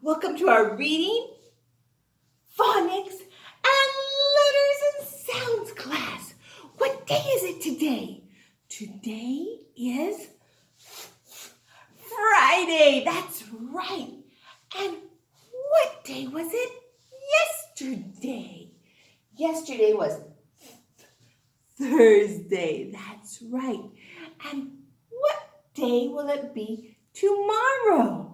Welcome to our reading, phonics, and letters and sounds class. What day is it today? Today is Friday. That's right. And what day was it yesterday? Yesterday was Thursday. That's right. And what day will it be tomorrow?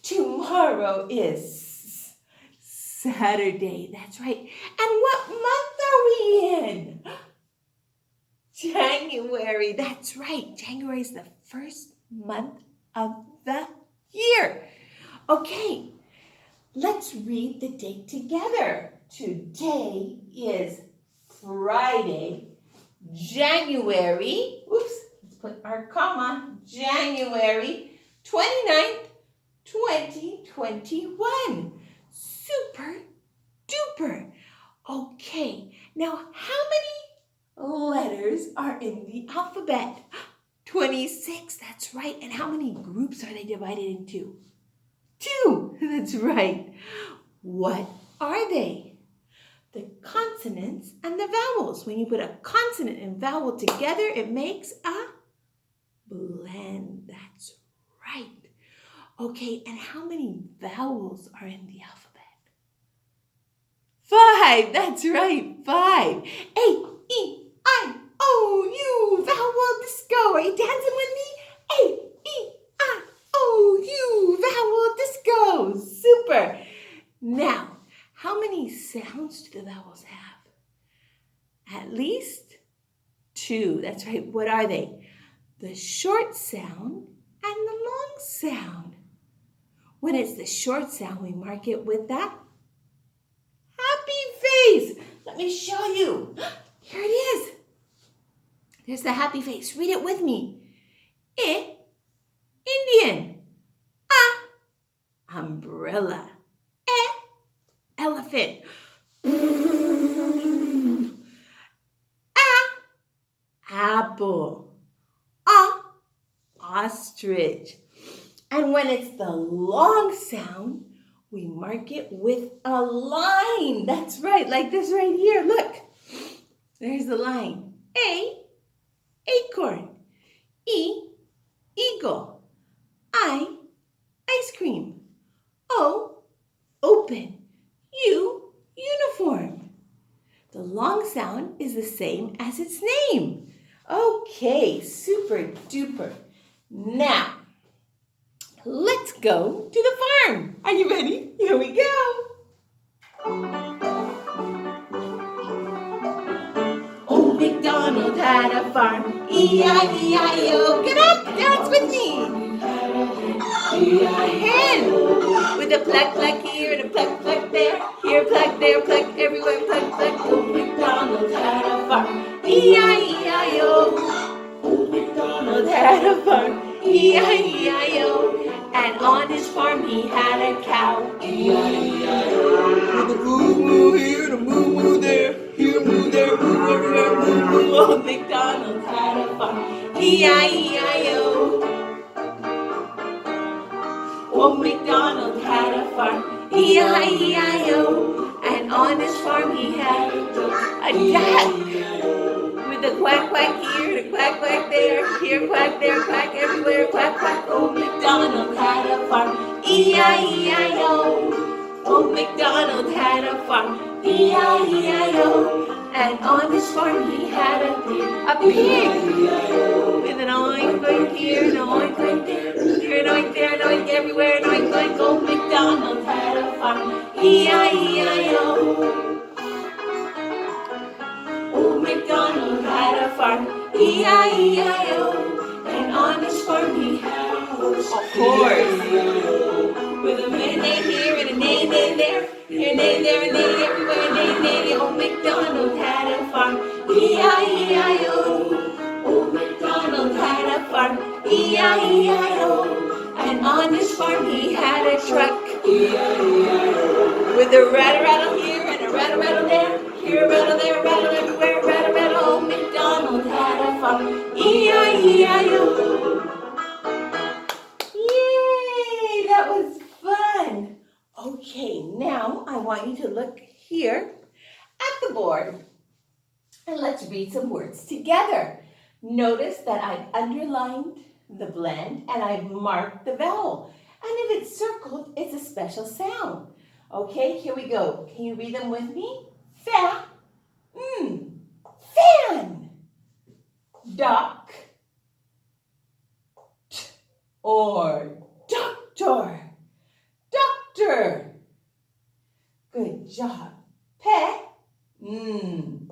Tomorrow is Saturday. That's right. And what month are we in? January. That's right. January is the first month of the year. Okay, let's read the date together. Today is Friday, January, let's put our comma, January 29th, 2021. Super duper. Okay, now how many letters are in the alphabet? 26, that's right. And how many groups are they divided into? 2, that's right. What are they? The consonants and the vowels. When you put a consonant and vowel together, it makes a blend. That's right. Okay, and how many vowels are in the alphabet? 5, that's right, 5. A, E, I, O, U, vowel disco. Are you dancing with me? A, E, I, O, U, vowel disco. Super. Now, how many sounds do the vowels have? At least 2. That's right. What are they? The short sound and the long sound. When it's the short sound, we mark it with that happy face. Let me show you. Here it is. There's the happy face. Read it with me. I, Indian. A, umbrella. E, elephant. A, apple. Ostrich. And when it's the long sound, we mark it with a line. That's right, like this right here. Look, there's the line. A, acorn. E, eagle. I, ice cream. O, open. U, uniform. The long sound is the same as its name. Okay, super duper. Now, let's go to the farm. Are you ready? Here we go. Old MacDonald had a farm, E-I-E-I-O. Get up, dance with me. A hen with a pluck, pluck here and a pluck, pluck there. Here, pluck, there, pluck, everywhere, pluck, pluck. Old MacDonald had a farm, E-I-E-I-O. Old MacDonald had a farm, E-I-E-I-o. And on his farm he had a cow, E-I-E-I-o. With a moo-moo here and a moo-moo there. Here, moo there, moo everywhere, moo-moo. Old MacDonald had a farm, E-I-E-I-o. Old MacDonald had a farm, E-I-E-I-O. And on his farm he had a duck. With a quack, quack here, and a quack, quack there. Here, quack, there, quack, everywhere, quack, quack. Old MacDonald had a farm, E-I-E-I-O. Old MacDonald had a farm, E-I-E-I-O. And on his farm he had a pig. With an oink, oink here, an oink, oink there. Here, an oink there, an oink everywhere, an oink, oink. Old MacDonald had a farm, E-I-E-I-O. Old MacDonald had a farm, E-I-E-I-O. And on his farm he had a horse, with a neigh here and a neigh there. Here, neigh there, and neigh everywhere, neigh. Old MacDonald had a farm, E-I-E-I-O. Old MacDonald had a farm, E-I-E-I-O. And on his farm he had a truck, E-I-E-I-O. With a rattle here and a rattle there. Here a rattle, there a rattle, everywhere rattle. Old MacDonald had a farm, E-I-E-I-O. Yay, that was fun. want you to look here at the board and let's read some words together. Notice that I've underlined the blend and I've marked the vowel. And if it's circled, it's a special sound. Okay, here we go. Can you read them with me? Fan, fan. Doc, or doctor, doctor. Good job. Pet, pen.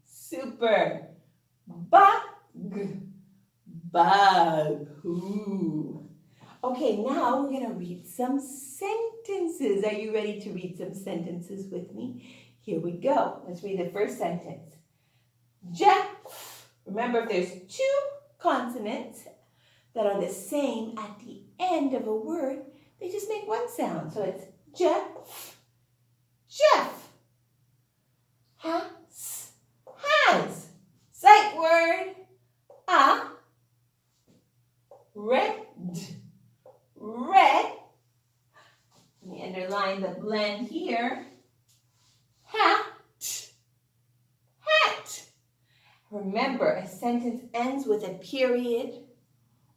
Super. Bug, bug. Ooh. Okay, now we're going to read some sentences. Are you ready to read some sentences with me? Here we go. Let's read the first sentence. Jeff. Remember, if there's two consonants that are the same at the end of a word, they just make one sound. So it's Jeff, Jeff. Has. Sight word. Red, red. Let me underline the blend here. Hat, hat. Remember, a sentence ends with a period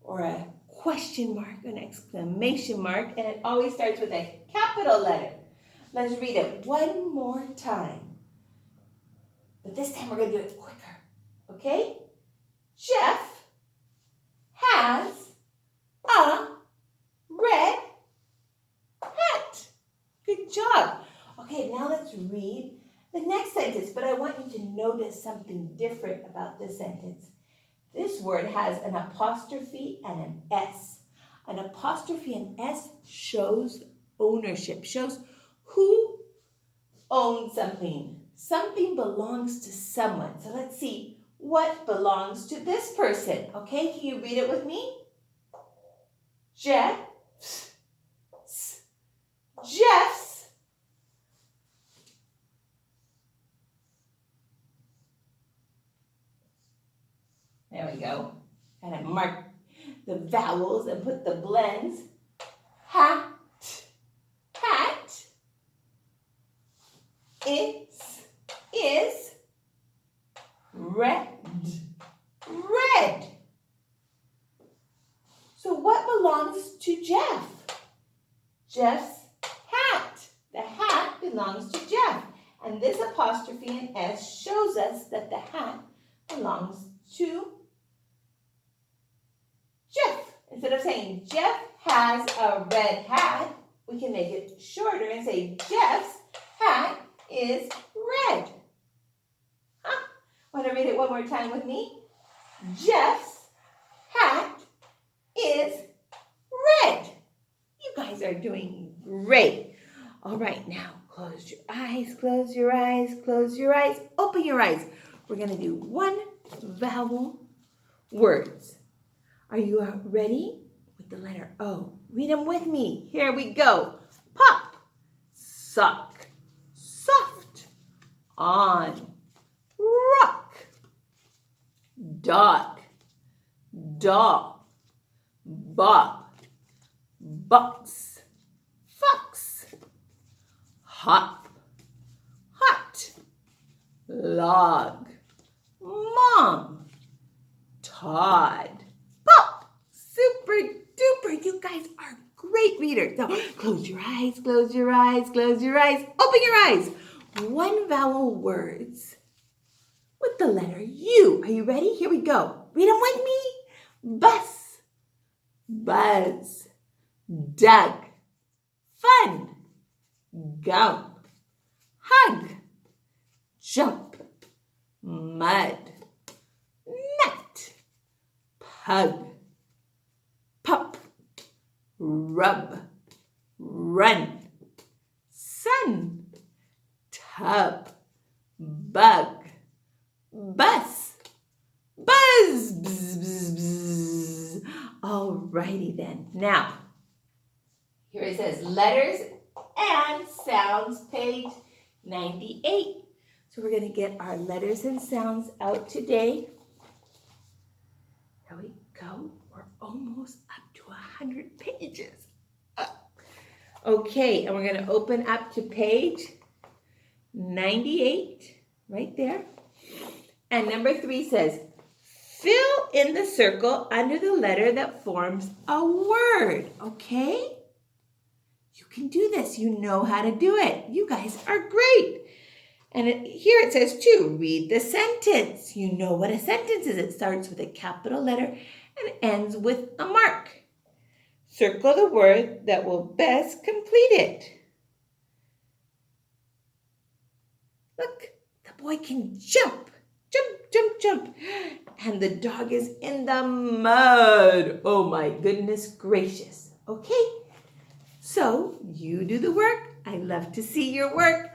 or a question mark, an exclamation mark, and it always starts with a capital letter. Let's read it one more time. But this time we're going to do it quicker, okay? Jeff has a red hat. Good job. Okay, now let's read the next sentence, but I want you to notice something different about this sentence. This word has an apostrophe and an S. An apostrophe and S shows ownership, shows who owns something. Something belongs to someone. So let's see what belongs to this person. Okay, can you read it with me? Jeff's. Jeff's. There we go. And I mark the vowels and put the blends. Hat, hat. Is red, red. So what belongs to Jeff? Jeff's hat. The hat belongs to Jeff. And this apostrophe and S shows us that the hat belongs to Jeff. Instead of saying Jeff has a red hat, we can make it shorter and say Jeff's hat is red. Want to read it one more time with me? Jeff's hat is red. You guys are doing great. All right, now close your eyes, close your eyes, close your eyes, open your eyes. We're going to do one vowel words. Are you ready? With the letter O. Read them with me. Here we go. Pop, sock, soft, on, rock, dog, doll, bob, box, fox, hop, hot, log, mom, Todd, pop. Super duper. You guys are great readers. Now, close your eyes, close your eyes, close your eyes, open your eyes. One vowel words with the letter U. Are you ready? Here we go. Read them with me. Bus, buzz, Doug, fun, gump, hug, jump, mud, nut, pug, pup, rub, run, sun, tub, bug, bus, buzz, bzz, bzz, bzz. Alrighty then. Now, here it says letters and sounds, page 98. So we're going to get our letters and sounds out today. Here we go. We're almost up to 100 pages. Okay, and we're going to open up to page 98, right there. And number 3 says, fill in the circle under the letter that forms a word, okay? You can do this. You know how to do it. You guys are great. And here it says too, read the sentence. You know what a sentence is. It starts with a capital letter and ends with a mark. Circle the word that will best complete it. Look, the boy can jump, jump, jump, jump. And the dog is in the mud. Oh my goodness gracious. Okay, so you do the work. I love to see your work.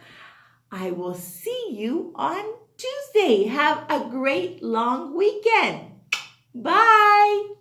I will see you on Tuesday. Have a great long weekend. Bye.